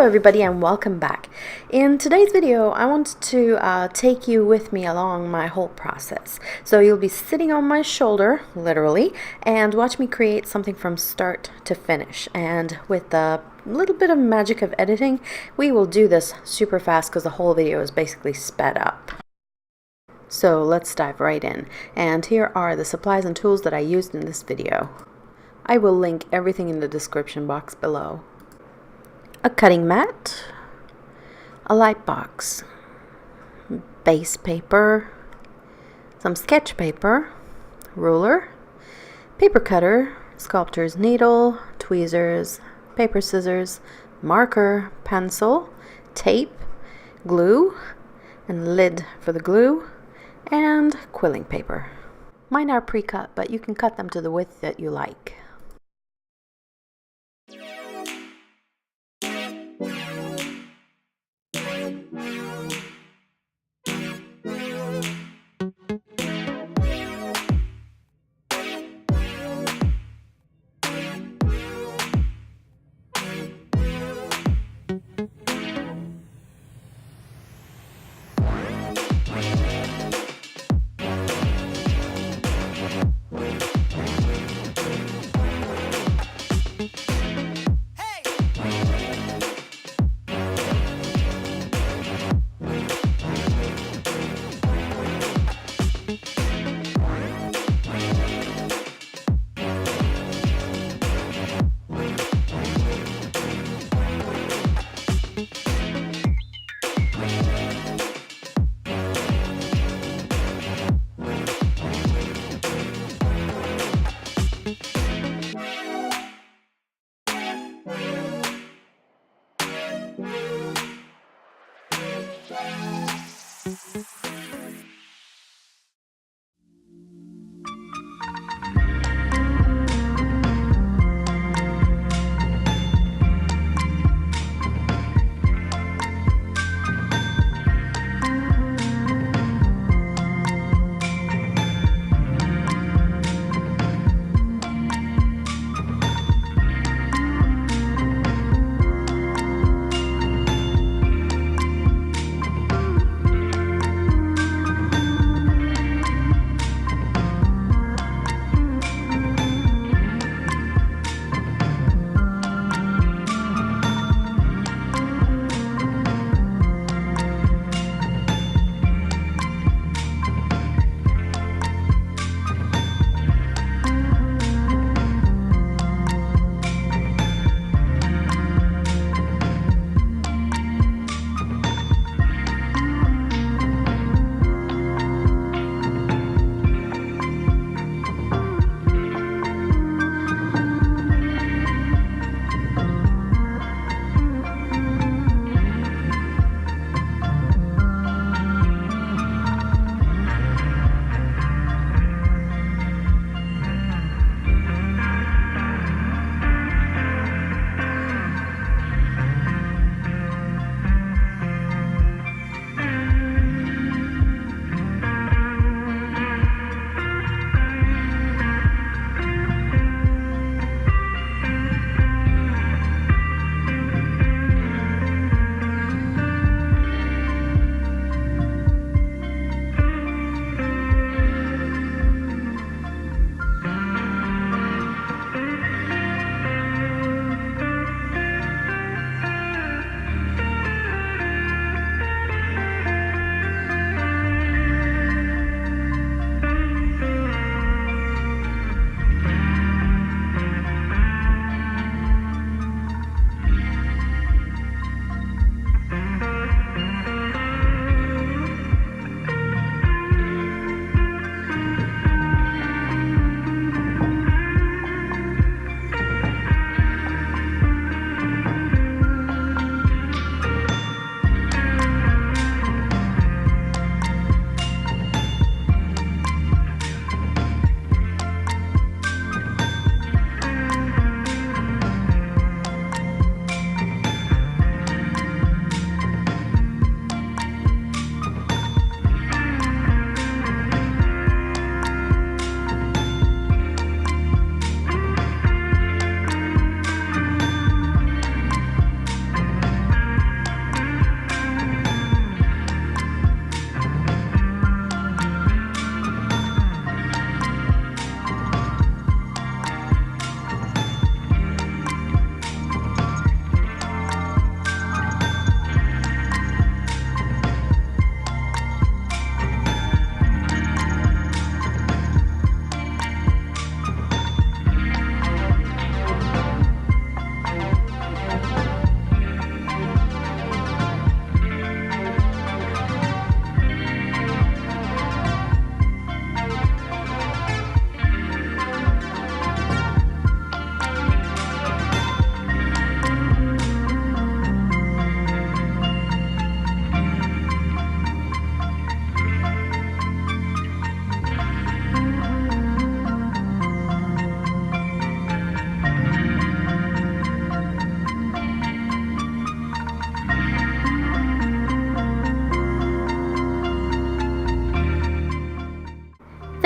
Hello everybody and welcome back. In today's video I want to take you with me along my whole process. So you'll be sitting on my shoulder, literally, and watch me create something from start to finish. And with a little bit of magic of editing, we will do this super fast because the whole video is basically sped up. So let's dive right in. And here are the supplies and tools that I used in this video. I will link everything in the description box below. A cutting mat, a light box, base paper, some sketch paper, ruler, paper cutter, sculptor's needle, tweezers, paper scissors, marker, pencil, tape, glue, and lid for the glue, and quilling paper. Mine are pre-cut, but you can cut them to the width that you like.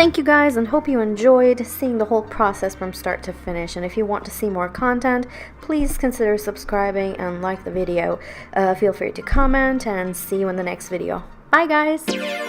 Thank you guys, and hope you enjoyed seeing the whole process from start to finish. And if you want to see more content, please consider subscribing and like the video. Feel free to comment, and see you in the next video. Bye guys!